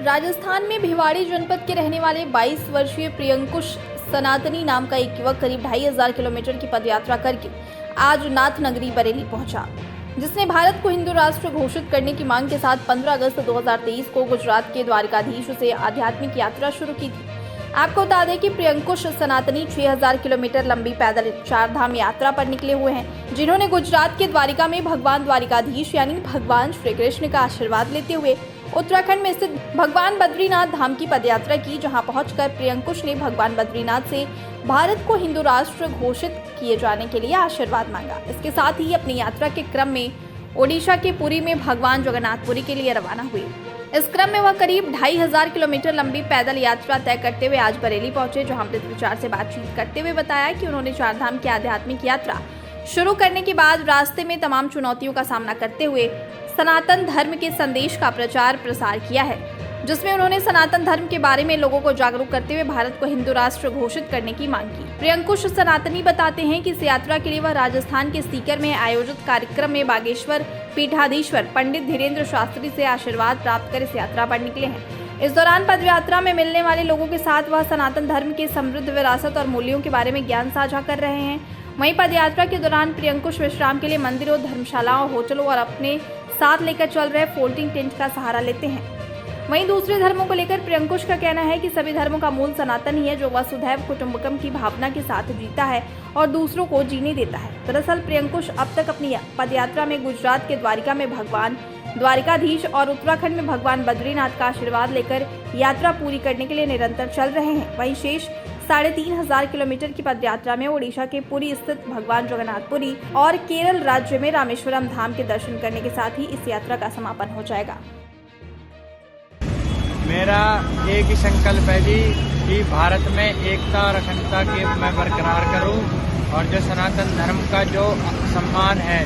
राजस्थान में भिवाड़ी जनपद के रहने वाले 22 वर्षीय प्रियंकुश सनातनी नाम का एक युवक करीब 2500 किलोमीटर की पदयात्रा करके आज नाथ नगरी बरेली पहुंचा, जिसने भारत को हिंदू राष्ट्र घोषित करने की मांग के साथ 15 अगस्त 2023 को गुजरात के द्वारकाधीश से आध्यात्मिक यात्रा शुरू की थी। आपको बता दें कि प्रियंकुश सनातनी 6000 किलोमीटर लंबी पैदल चार धाम यात्रा पर निकले हुए हैं, जिन्होंने गुजरात के द्वारिका में भगवान द्वारिकाधीश यानी भगवान श्री कृष्ण का आशीर्वाद लेते हुए उत्तराखंड में स्थित भगवान बद्रीनाथ धाम की पदयात्रा की, जहां पहुंचकर प्रियंकुश ने भगवान बद्रीनाथ से भारत को हिंदू राष्ट्र घोषित किए जाने के लिए आशीर्वाद मांगा। इसके साथ ही अपनी यात्रा के क्रम में ओडिशा के पुरी में भगवान जगन्नाथपुरी के लिए रवाना हुए। इस क्रम में वह करीब 2500 किलोमीटर लंबी पैदल यात्रा तय करते हुए आज बरेली पहुंचे, जहां अमृत विचार से बातचीत करते हुए बताया कि उन्होंने चारधाम की आध्यात्मिक यात्रा शुरू करने के बाद रास्ते में तमाम चुनौतियों का सामना करते हुए सनातन धर्म के संदेश का प्रचार प्रसार किया है, जिसमें उन्होंने सनातन धर्म के बारे में लोगों को जागरूक करते हुए भारत को हिंदू राष्ट्र घोषित करने की मांग की। प्रियंकुश सनातनी बताते हैं कि इस यात्रा के लिए वह राजस्थान के सीकर में आयोजित कार्यक्रम में बागेश्वर पीठाधीश्वर पंडित धीरेन्द्र शास्त्री से आशीर्वाद प्राप्त कर इस यात्रा पर निकले हैं। इस दौरान पदयात्रा में मिलने वाले लोगों के साथ वह सनातन धर्म की समृद्ध विरासत और मूल्यों के बारे में ज्ञान साझा कर रहे हैं। वहीं पदयात्रा के दौरान प्रियंकुश विश्राम के लिए मंदिरों, धर्मशालाओं, होटलों और अपने साथ लेकर चल रहे फ्लोटिंग टेंट का सहारा लेते हैं। वहीं दूसरे धर्मों को लेकर प्रियंकुश का कहना है कि सभी धर्मों का मूल सनातन ही है, जो वसुधैव कुटुंबकम की भावना के साथ जीता है और दूसरों को जीने देता है। दरअसल प्रियंकुश अब तक अपनी पदयात्रा में गुजरात के द्वारिका में भगवान द्वारिकाधीश और उत्तराखंड में भगवान बद्रीनाथ का आशीर्वाद लेकर यात्रा पूरी करने के लिए निरंतर चल रहे हैं। वहीं शेष 3500 किलोमीटर की पदयात्रा में ओडिशा के पुरी स्थित भगवान जगन्नाथपुरी और केरल राज्य में रामेश्वरम धाम के दर्शन करने के साथ ही इस यात्रा का समापन हो जाएगा। मेरा एक ही संकल्प है जी कि भारत में एकता और अखंडता की मैं बरकरार करूं और जो सनातन धर्म का जो सम्मान है,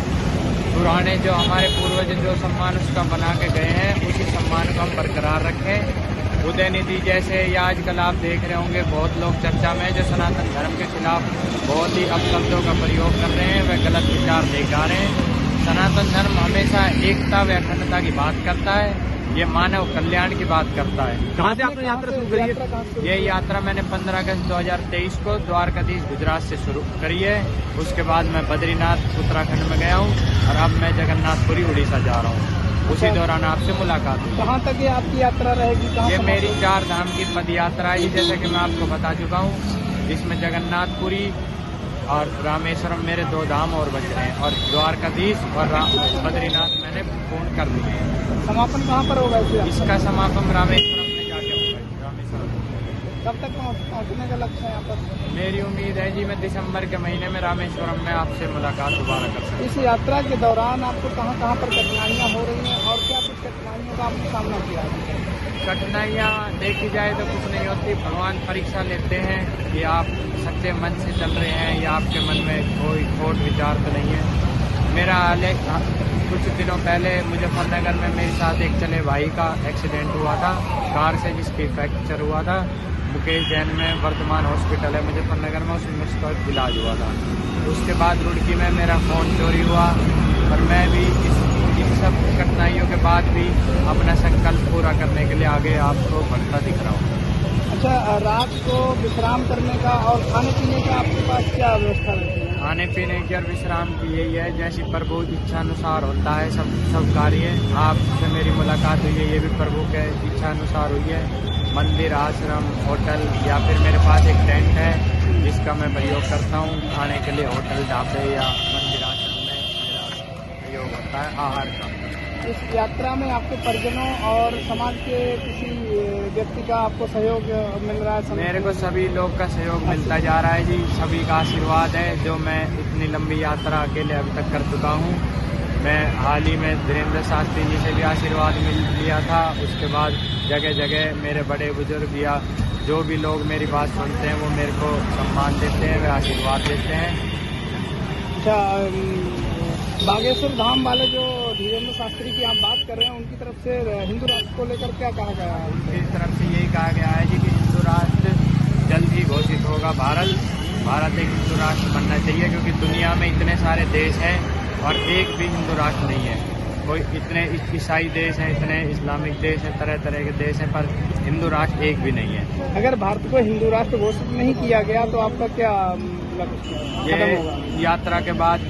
पुराने जो हमारे पूर्वज जो सम्मान उसका बना के गए हैं, उसी सम्मान को हम बरकरार रखें। उदयनिधि जैसे या आजकल आप देख रहे होंगे बहुत लोग चर्चा में जो सनातन धर्म के खिलाफ बहुत ही अपशब्दों का प्रयोग कर रहे हैं, वह गलत विचार देखा रहे हैं। सनातन धर्म हमेशा एकता व अखंडता की बात करता है, ये मानव कल्याण की बात करता है। कहाँ से आपने यात्रा शुरू करी है? ये यात्रा मैंने 15 अगस्त 2023 को द्वारकाधीश गुजरात से शुरू करी है। उसके बाद मैं बद्रीनाथ उत्तराखंड में गया हूँ और अब मैं जगन्नाथपुरी उड़ीसा जा रहा हूँ। उसी दौरान आपसे मुलाकात हुई। कहाँ तक ये आपकी यात्रा रहेगी? ये मेरी चार धाम की पद यात्रा है, जैसे कि मैं आपको बता चुका हूँ। इसमें जगन्नाथपुरी और रामेश्वरम मेरे 2 धाम और बच रहे हैं, और द्वारकाधीश और बद्रीनाथ मैंने पूर्ण कर दिए हैं। समापन कहाँ पर होगा इसका समापन रामेश्वरम में जाके होगा। रामेश्वरम कब तक पहुँचने का लक्ष्य है यहाँ पर? मेरी उम्मीद है जी मैं दिसंबर के महीने में रामेश्वरम में आपसे मुलाकात दोबारा कर सकूँ। इस यात्रा के दौरान आपको कहाँ पर कठिनाइयाँ हो रही हैं और क्या कुछ कठिनाइयों का आपने सामना किया है? कठिनाइयाँ देखी जाए तो कुछ नहीं होती। भगवान परीक्षा लेते हैं कि आप सच्चे मन से चल रहे हैं या आपके मन में कोई खोट विचार तो नहीं है। मेरा कुछ दिनों पहले मुजफ्फरनगर में मेरे साथ एक चले भाई का एक्सीडेंट हुआ था कार से, जिसकी फ्रैक्चर हुआ था। मुकेश जैन में वर्तमान हॉस्पिटल है मुजफ्फरनगर में, उसमें उसका इलाज हुआ था। उसके बाद रुड़की में मेरा फ़ोन चोरी हुआ, और मैं भी इन सब कठिनाइयों के बाद भी अपना संकल्प पूरा करने के लिए आगे आपको बढ़ता दिख रहा हूँ। अच्छा, रात को विश्राम करने का और खाने पीने का आपके पास क्या व्यवस्था रहती है? खाने पीने की और विश्राम की यही है, जैसी प्रभु इच्छानुसार होता है सब कार्य। आपसे मेरी मुलाकात हुई है, ये भी प्रभु के इच्छानुसार हुई है। मंदिर, आश्रम, होटल या फिर मेरे पास एक टेंट है जिसका मैं प्रयोग करता हूँ खाने के लिए। होटल, ढाबे या मंदिर, आश्रम में मेरा प्रयोग होता है आहार का। इस यात्रा में आपके परिजनों और समाज के किसी व्यक्ति का आपको सहयोग मिल रहा है? मेरे को सभी लोग का सहयोग मिलता जा रहा है जी, सभी का आशीर्वाद है। जो मैं इतनी लंबी यात्रा अकेले अभी तक कर चुका हूँ। मैं हाल ही में धीरेन्द्र शास्त्री जी से भी आशीर्वाद मिल लिया था। उसके बाद जगह जगह मेरे बड़े बुजुर्ग या जो भी लोग मेरी बात सुनते हैं वो मेरे को सम्मान देते हैं, वे आशीर्वाद देते हैं। अच्छा, बागेश्वर धाम वाले जो धीरेन्द्र शास्त्री की आप बात कर रहे हैं, उनकी तरफ से हिंदू राष्ट्र को लेकर क्या कहा गया है? उनकी तरफ से यही कहा गया है जी कि हिंदू राष्ट्र जल्द ही घोषित होगा। भारत एक हिंदू राष्ट्र बनना चाहिए, क्योंकि दुनिया में इतने सारे देश हैं और एक भी हिंदू राष्ट्र नहीं है। कोई इतने ईसाई देश हैं, इतने इस्लामिक देश हैं, तरह तरह के देश हैं, पर हिंदू राष्ट्र एक भी नहीं है। अगर भारत को हिंदू राष्ट्र घोषित नहीं किया गया तो आपका क्या कदम ये होगा? यात्रा के बाद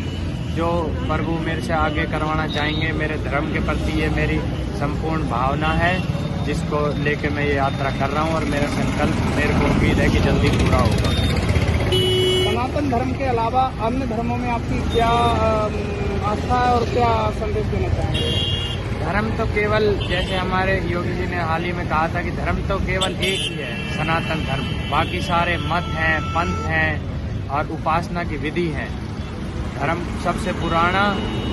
जो प्रभु मेरे से आगे करवाना चाहेंगे, मेरे धर्म के प्रति ये मेरी संपूर्ण भावना है, जिसको लेके मैं ये यात्रा कर रहा हूँ और मेरा संकल्प मेरे को उम्मीद है कि जल्दी पूरा होगा। सनातन धर्म के अलावा अन्य धर्मों में आपकी क्या आस्था है और क्या संदेश देना चाहेंगे? धर्म तो केवल, जैसे हमारे योगी जी ने हाल ही में कहा था कि धर्म तो केवल एक ही है, सनातन धर्म। बाकी सारे मत हैं, पंथ हैं और उपासना की विधि है। धर्म सबसे पुराना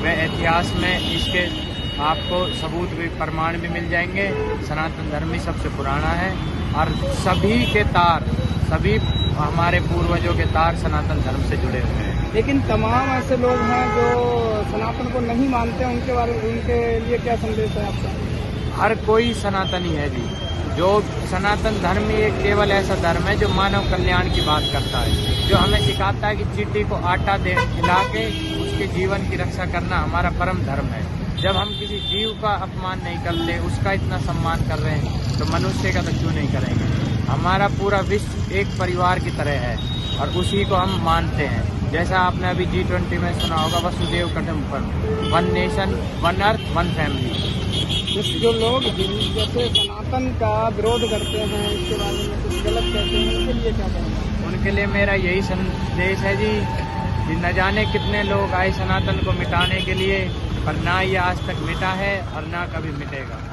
व इतिहास में इसके आपको सबूत भी, प्रमाण भी मिल जाएंगे। सनातन धर्म ही सबसे पुराना है और सभी के तार, सभी हमारे पूर्वजों के तार सनातन धर्म से जुड़े हुए हैं। लेकिन तमाम ऐसे लोग हैं जो सनातन को नहीं मानते, उनके लिए क्या संदेश है आपका? हर कोई सनातनी है जी। जो सनातन धर्म ही एक केवल ऐसा धर्म है जो मानव कल्याण की बात करता है, जो हमें सिखाता है कि चींटी को आटा दे खिला के उसके जीवन की रक्षा करना हमारा परम धर्म है। जब हम किसी जीव का अपमान नहीं करते, उसका इतना सम्मान कर रहे हैं, तो मनुष्य का तो क्यों नहीं करेंगे? हमारा पूरा विश्व एक परिवार की तरह है और उसी को हम मानते हैं। जैसा आपने अभी G20 में सुना होगा, वसुदेव कुटुंबकम, one nation, one earth, one family. जो लोग जैसे सनातन का विरोध करते हैं, इसके बारे में कुछ गलत कहते हैं, उनके लिए क्या कहेंगे? उनके लिए मेरा यही संदेश है जी कि न जाने कितने लोग आए सनातन को मिटाने के लिए, पर ना ये आज तक मिटा है और ना कभी मिटेगा।